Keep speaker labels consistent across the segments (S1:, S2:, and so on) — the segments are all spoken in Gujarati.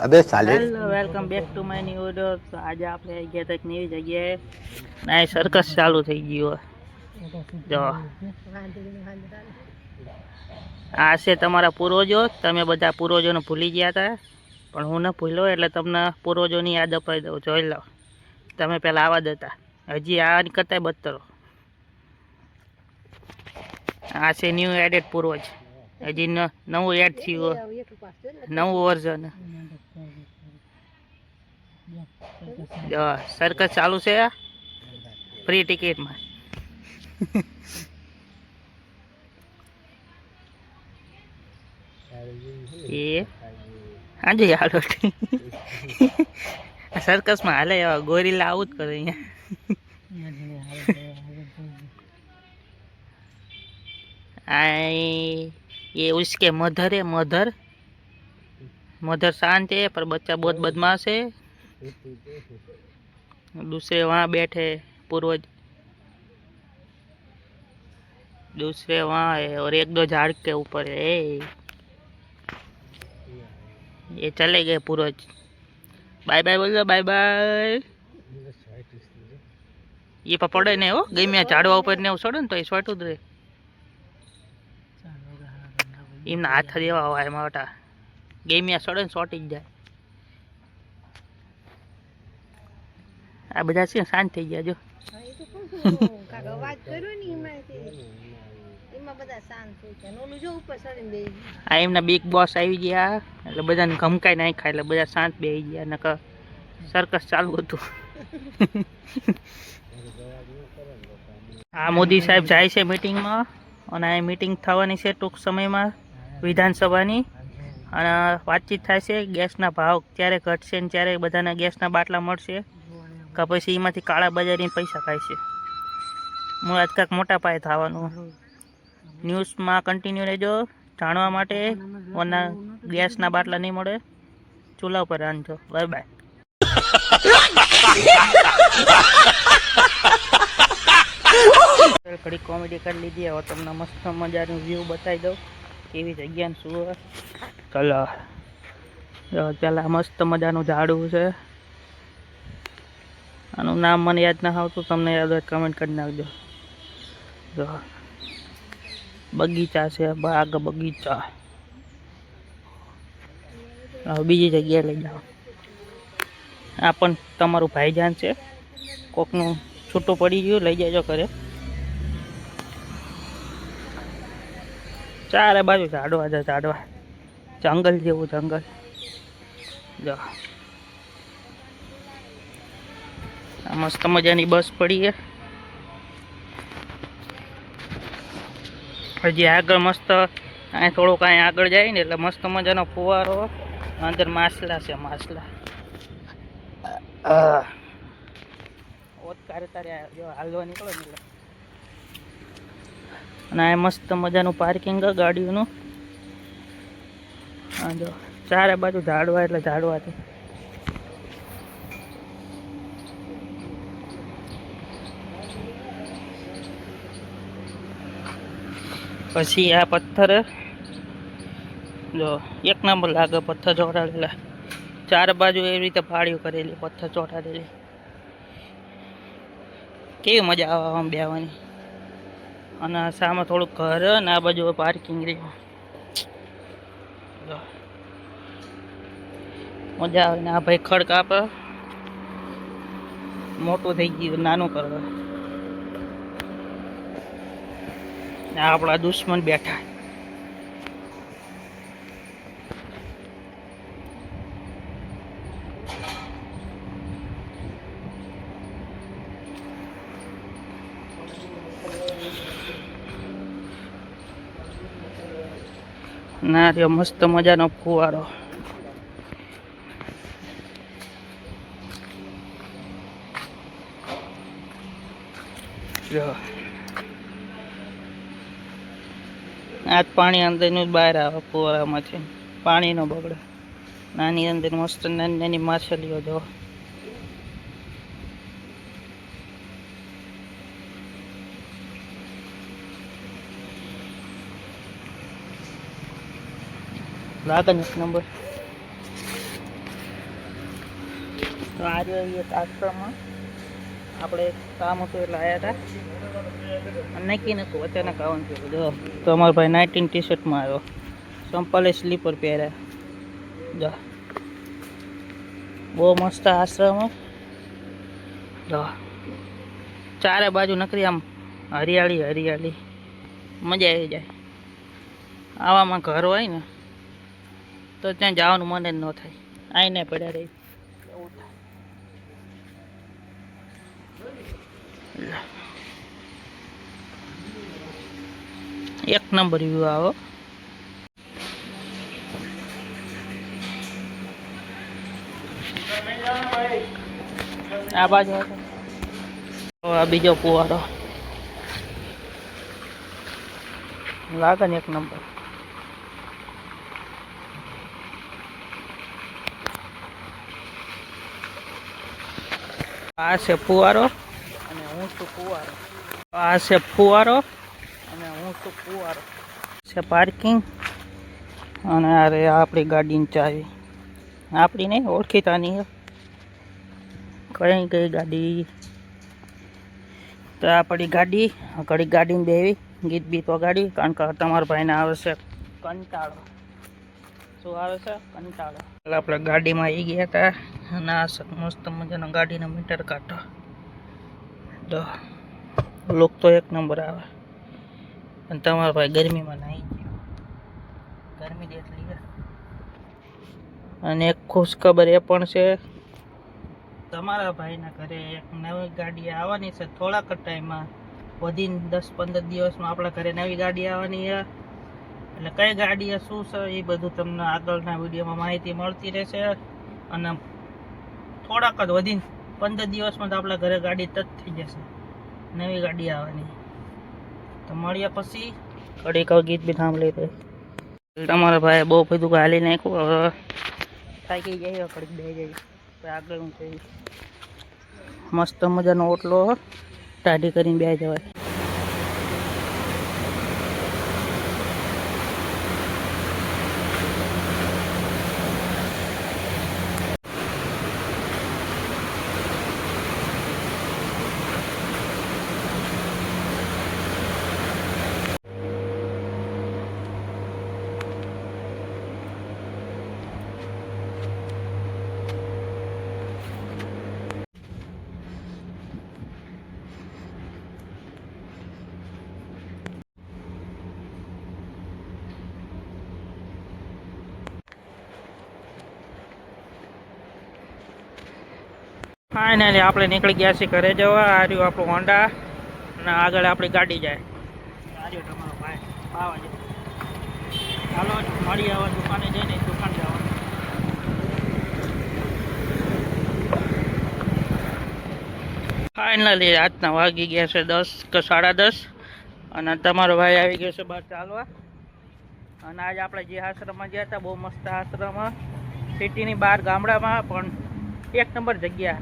S1: अबे साले
S2: hello welcome back to my new video. તો આજે આપણે આવી ગયા એક નવી જગ્યાએ ના સર્કસ ચાલુ થઈ ગયું જો આ છે તમારા પૂર્વજો। તમે બધા પૂર્વજોને ભૂલી ગયા હતા પણ હું ન ભૂલ્યો એટલે તમને પૂર્વજોની યાદ અપાઈ દઉં। જોઈ લો તમે પહેલાં આવા જ હતા, હજી આ કરતાંય બદતરો। આ છે ન્યૂ એડેડ પૂર્વજ, હજી નવું એડ થયું, નવું વર્ઝન। સર્કસ ચાલુ છે ફ્રી ટિકિટમાં। એ હાજી હાલો સર્કસમાં હાલે ગોરીલા આવું જ કરે અહીંયા। ये उसके मदर है, मदर मदर शांत है पर बच्चा बहुत बदमाश है। दूसरे वहाँ बैठे पूर्वज, दूसरे वहाँ है और एक दो झाड़ के ऊपर है। ये चले गए पूर्वज, बाय बाय बोल दो, बाय बाय। ये पपड़े नहीं हो गई मैं झाड़वा ऊपर ने सड़े तो स्वाटू ज रहे एमना हाथ देवा हवा मोटा गेमिया सड़े ने सोटी ज जाए। आ बधा से शांत થઈ ગયા જો કાકા વાત કર્યો ની એમાં બધા શાંત થઈ ગયા। ઓલું જો ઉપર સડીને બેહી ગયા। આ એમના બિગ બોસ આવી ગયા એટલે બધાને ધમકાઈ નાખ્યા એટલે બધા શાંત બેહી ગયા, નકર સર્કસ ચાલુ હતું। આ મોદી સાહેબ જાય છે મીટિંગમાં અને આ મીટિંગ થવાની છે ટૂંક સમયમાં વિધાનસભાની, અને વાતચીત થાય છે ગેસના ભાવ ક્યારે ઘટશે ને ત્યારે બધાને ગેસના બાટલા મળશે કે પછી એમાંથી કાળા બજારીને પૈસા ખાય છે। મુળાત કાંઈક મોટા પાયે થવાનું। ન્યૂઝમાં કન્ટિન્યુ રહેજો જાણવા માટે, વરના ગેસના બાટલા નહીં મળે, ચૂલા ઉપર રાંધજો। Bye bye. ઘડી કોમેડી કરી લીધી, હવે તમને મસ્ત મજાનું વ્યૂ બતાવી દઉં કેવી જગ્યાને શું। ચલો પેલા મસ્ત મજાનું ઝાડવું છે, આનું નામ મને યાદ ના આવતું, તમને યાદ હોય કમેન્ટ કરી નાખજો। જો બગીચા છે, બાગ બગીચા। હવે બીજી જગ્યાએ લઈ જાઓ। આ પણ તમારું ભાઈજાન છે, કોકનું છૂટું પડી ગયું લઈ જાજો ઘરે। ચારે બાજુ ઝાડવા છે, ઝાડવા, જંગલ જેવું જંગલ। જો આ મસ્ત મજાની બસ પડી છે, હજી આગળ મસ્ત અહીં થોડુંક અહીં આગળ જાય ને એટલે મસ્ત મજાનો ફુવારો, અંદર માછલા છે, માછલા। તારે જો હાલવા નીકળો ને એટલે, અને આ મસ્ત મજાનું પાર્કિંગ ગાડીઓનું। હા જો ચારે બાજુ ઝાડવા એટલે ઝાડવાથી। પછી આ પથ્થર જો એક નંબર લાગે, પથ્થર ચોટાડેલા ચાર બાજુ એવી રીતે પાળીઓ કરેલી, પથ્થર ચોટાડેલી। કેવી મજા આવે આમ બેહવાની। અને સામે થોડુંક ઘર ને આ બાજુ પાર્કિંગ રહ્યું, મજા આવે ને। આ ભાઈ ખડ કાપે, મોટું થઈ ગયું નાનું કરવા, આપણા દુશ્મન બેઠા। ના રહ્યો મસ્ત મજાનો ફુવારો। જો આ પાણી અંદરનું જ બહાર આવે ફુવારામાંથી, પાણી ન બગડે। નાની અંદર મસ્ત નાની નાની માછલીઓ જો। લાગે ને એક નંબર। તો આજે એક આશ્રમમાં આપણે કામ હતું એટલે આવ્યા હતા. નક્કી નતું અચાનક આવવાનું થયું. જો તો અમારો ભાઈ 19 ટી શર્ટમાં આવ્યો, સંપલે સ્લીપર પહેર્યા. જો બહુ મસ્ત આશ્રમ. જો ચારે બાજુ નકરી આમ હરિયાળી હરિયાળી, મજા આવી જાય. આવામાં ઘર હોય ને તો ત્યાં જવાનું મન જ ન થાય, આઈને પડ્યા રહી એવું થાય. એક નંબર વ્યૂ આવો. આ બાજુ આ બીજો ફુવારો લાગે ને એક નંબર. આ છે ફુવારો અને હું છું ફુવારો. આ છે ફુવારો અને હું છું ફુવારો. છે પાર્કિંગ અને આ રે આપણી ગાડીની ચાવી. આપણી નહીં, ઓળખીતાની કઈ કઈ ગાડી. તો આપણી ગાડી ઘડી ગાડીને બેવી ગીત બીત વગાડી, કારણ કે તમારા ભાઈને આવે છે કંટાળો. શું આવે છે? કંટાળો. એટલે આપણે ગાડીમાં આવી ગયા હતા અને આ મસ્ત મજાનો ગાડીનો મીટર કાઢો. જો લુક તો એક નંબર આવે. અને તમારા ભાઈ ગરમીમાં નાહી ગયો, ગરમી એટલી છે. અને એક ખુશ ખબર એ પણ છે, તમારા ભાઈના ઘરે એક નવી ગાડી આવવાની છે થોડાક ટાઈમમાં. વધીને 10-15 દિવસમાં આપણા ઘરે નવી ગાડી આવવાની છે. એટલે કઈ ગાડી શું છે એ બધું તમને આગળના વિડીયોમાં માહિતી મળતી રહેશે. અને થોડાક જ વધીને 15 દિવસમાં તો આપણા ઘરે ગાડી ટચ થઈ જશે, નવી ગાડી આવવાની. તો મળ્યા પછી ઘડીક ગીત બી સાંભળી દે. તમારા ભાઈ બહુ બધું હાલી નાખ્યું, હવે થાકી જાય, ઘડીક બે જાય આગળ હું કહી. મસ્ત મજાનો ઓટલો ટાઢી કરીને બે જવાય. ફાઇનલી આપણે નીકળી ગયા છીએ ઘરે જવા. આ રહ્યું આપણું હોન્ડા અને આગળ આપણી ગાડી જાય. આ રહ્યો તમારો ભાઈ આવા જાય. ચાલો મળી આવા દુકાને જઈને દુકાન જવાનું. ફાઇનલી રાતના વાગી ગયા છે 10 કે 10:30 અને તમારો ભાઈ આવી ગયો છે બહાર ચાલવા. અને આજે આપણે જે આશ્રમમાં ગયા હતા બહુ મસ્ત આશ્રમ, સિટીની બહાર ગામડામાં, પણ એક નંબર જગ્યા.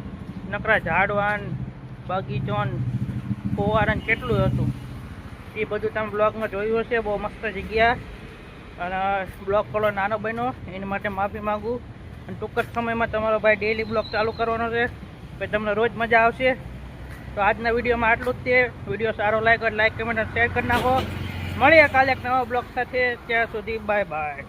S2: નકરા ઝાડવાન, બગીચોન, ફોવારન કેટલું હતું એ બધું તમે બ્લોગમાં જોયું હશે. બહુ મસ્ત જગ્યા. અને બ્લોગ થોડો નાનો બન્યો એની માટે માફી માગું. અને ટૂંક જ સમયમાં તમારો ભાઈ ડેઈલી બ્લોગ ચાલુ કરવાનો છે, પછી તમને રોજ મજા આવશે. તો આજના વિડીયોમાં આટલું જ તે. વિડીયો સારો લાગ્યો લાઈક, કમેન્ટ અને શેર કરી નાખો. મળીએ કાલે એક નવા બ્લોગ સાથે. ત્યાં સુધી બાય બાય.